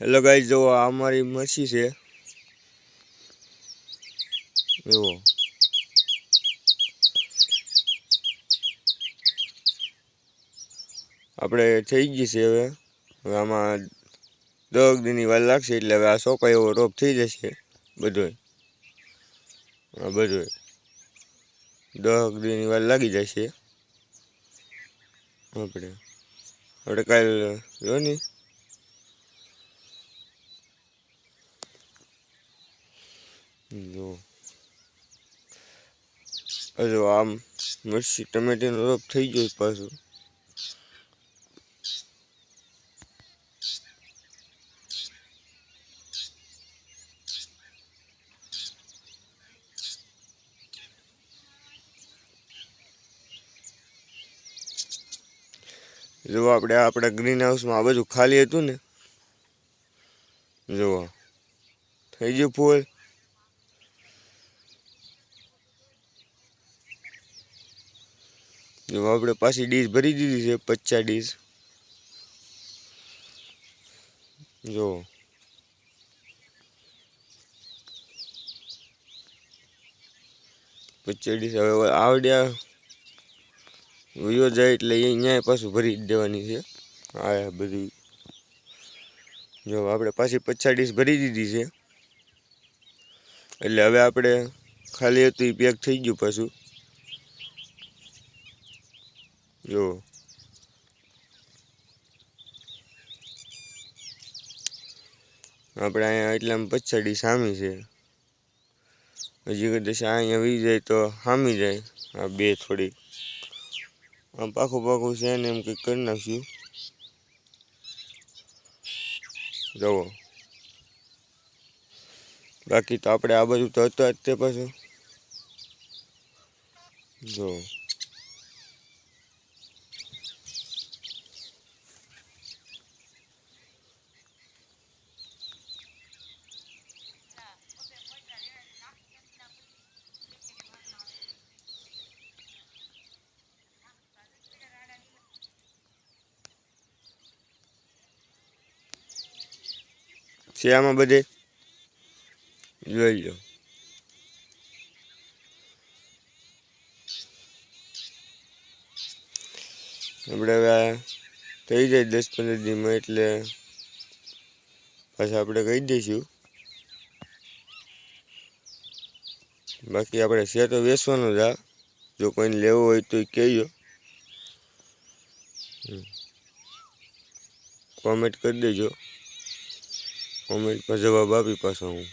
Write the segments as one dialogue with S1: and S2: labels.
S1: Hello guys, જો આ અમારી મરસી છે. એવો આપણે થઈ ગઈ છે. હવે આમાં 10 દીની વાર લાગશે, એટલે હવે આ સોપાઈ એવો રોપ થઈ જશે. બધોય આ બધોય 10 દીની વાર લાગી જશે. આપણે કાલ જો ને જો આમ મરસી ટમેટાનો રોપ થઈ ગયો પાછું. જો આપણે આપણા ગ્રીન હાઉસમાં આ બધું ખાલી હતું ને, જુઓ થઈ ગયું ફૂલ. જો આપણે પાછી ડીશ ભરી દીધી છે, 50 ડીશ. જો 50 ડીશ હવે આવડ્યા વયો જાય એટલે અહીંયા પાછું ભરી દેવાની છે. આ બધી જો આપણે પાછી 50 ડીશ ભરી દીધી છે, એટલે હવે આપણે ખાલી હતું એ પેક થઈ ગયું પાછું. જો આપણે અહીંયા એટલામાં 50 ડીશ સામી છે. હજી કદાચ અહીંયા વી જાય તો સામી જાય. આ બે થોડી આમ પાખું છે ને એમ કંઈક કરી નાખ્યું. જુઓ બાકી તો આપણે આ બધું તો હતું જ તે પાછું. જો છે આમાં બધે જોઈ લો. આપણે હવે થઈ જાય 10-15 દીમાં, એટલે પાછા આપણે કહી દઈશું. બાકી આપણે છે તો વેચવાનું જ. જો કોઈને લેવું હોય તો કહેજો, કોમેન્ટ કરી દેજો. કોમેન્ટ પર જવાબ આપી પાછો હું.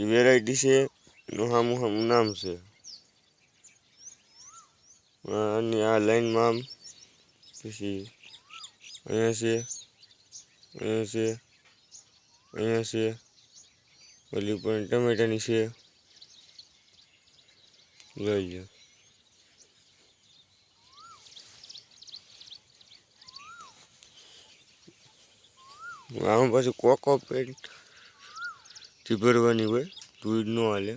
S1: વેરાયટી છે એનું સામું નામ છે. અને આ લાઈનમાં આમ પછી અહીંયા છે, અહીંયા છે, અહીંયા છે. ઓલી પણ ટમેટાની છે, લઈ લો. આમાં પાછું કોકો પેટથી ભરવાની હોય, દૂધ ન હાલે.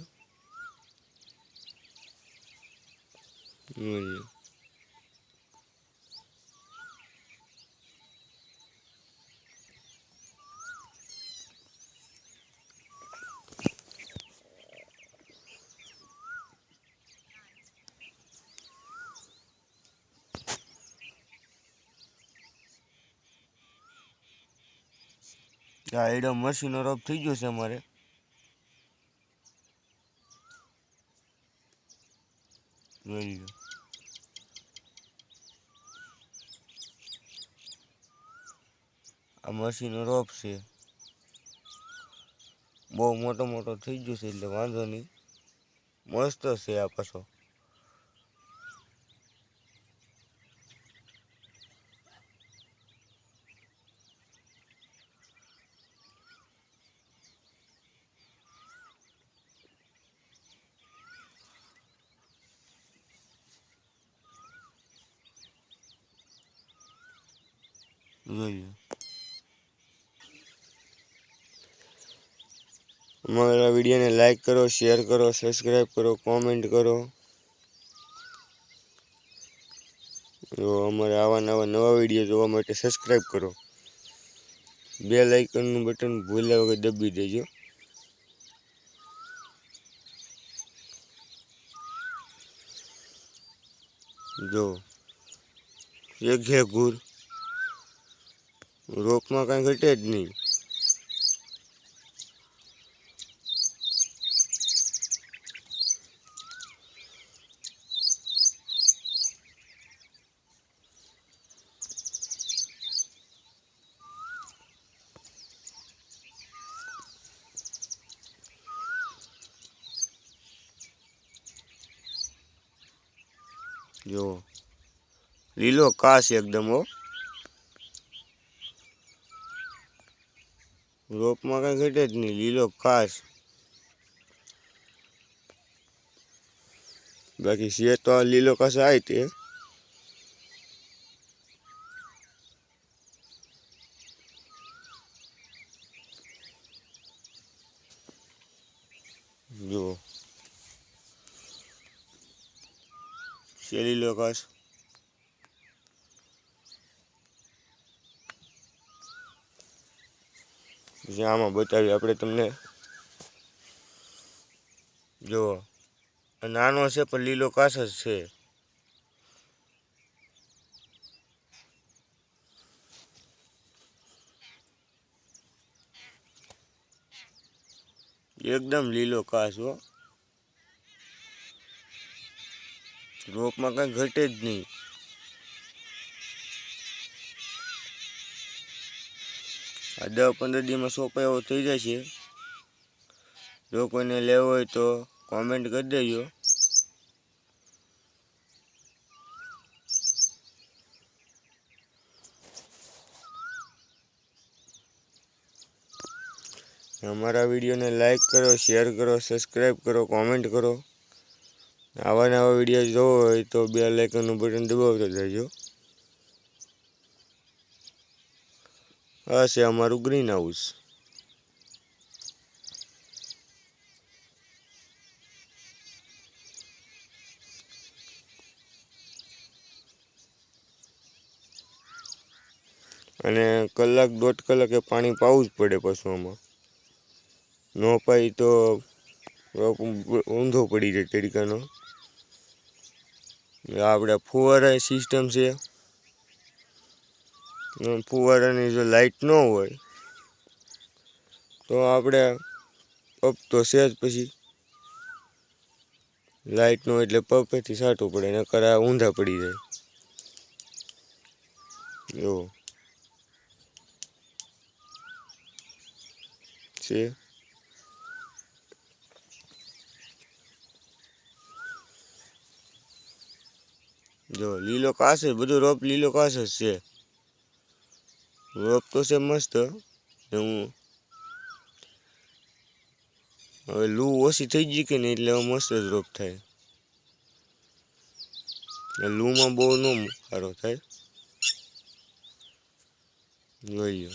S1: આ એડો મરસીનો રોપ થઈ ગયો છે અમારે. જોઈ લો આ મરસીનો રોપ છે. બહુ મોટો થઈ ગયો છે, એટલે વાંધો નહીં. મસ્ત છે આ પાછો. જોઈ લો અમારા વિડીયોને લાઈક કરો, શેર કરો, સબસ્ક્રાઈબ કરો, કોમેન્ટ કરો. તો અમારે આવા નવા વિડીયો જોવા માટે સબસ્ક્રાઈબ કરો, બેલ આઇકનનું બટન ભૂલ્યા વગર દબી દેજો. જો એક ઘે ઘૂર, રોપમાં કાંઈ ઘટે જ નહીં. જો લીલો કાશ એકદમ હો, રોપમાં કાંઈ ઘટે જ નહીં, લીલો કાશ. બાકી છે તો આ લીલો કાશ આવે તે. જો છે લીલો કાશ. આમાં બતાવીએ આપણે તમને. જો નાનો છે પણ લીલો કાશ જ છે. એકદમ લીલો કાશ હો, રોપમાં કઈ ઘટે જ નહીં. આ 10-15 દીમાં સોંપાય એવો થઈ જશે. જો કોઈને લેવો હોય તો કોમેન્ટ કરી દેજો. અમારા વિડીયોને લાઈક કરો, શેર કરો, સબસ્ક્રાઈબ કરો, કોમેન્ટ કરો. આવા નવા વિડીયો જોવો હોય તો બેલ આઇકનનું બટન દબાવતા જજો. આ છે અમારું ગ્રીન હાઉસ. અને કલાક 1.5 કલાકે પાણી પાવું જ પડે પાછું. આમાં ન પાઈ તો ઊંધો પડી જાય તડકાનો. આપણે ફુવારા સિસ્ટમ છે. ફુવારાની જો લાઇટ ન હોય તો આપણે પંપ તો છે જ, પછી લાઇટ ન હોય એટલે પંપેથી છાંટવું પડે, નકર આ ઊંધા પડી જાય. જો છે જો લીલો કાશ જ, બધું રોપ લીલો કાશ જ છે. રોપ તો છે મસ્ત. હું હવે લૂ ઓછી થઈ ગઈ કે નહીં એટલે મસ્ત જ રોપ થાય. લૂમાં બહુ ન સારો થાય. જોઈ લો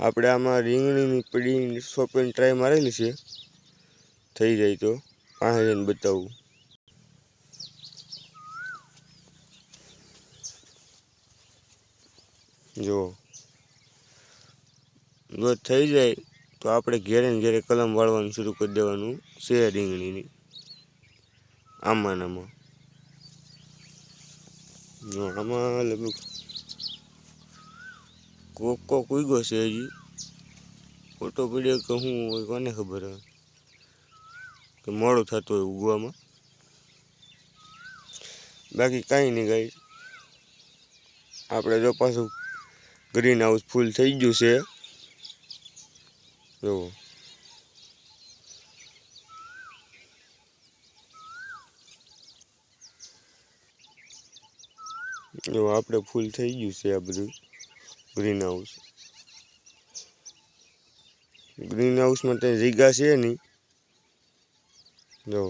S1: આપણે આમાં રીંગણીની પડી સોંપીને ટ્રાય મારેલી છે. થઈ જાય તો પાસે જઈને બતાવું. જો થઈ જાય તો આપણે ઘેરે ને ઘેરે કલમ વાળવાનું શરૂ કરી દેવાનું છે રીંગણીની. આમાં લગભગ કોક ઉગ્યો છે. હજી ફોટો પીડ્યો કે શું હોય કોને ખબર હોય, કે મોડું થતું હોય ઉગવામાં. બાકી કાંઈ નહીં ગાઈસ, આપણે જો પાછું ગ્રીન હાઉસ ફૂલ થઈ ગયું છે. જો આપણે ફૂલ થઈ ગયું છે આ બધું ગ્રીન હાઉસ. ગ્રીન હાઉસમાં ત્યાં જગ્યા છે નહીં. જો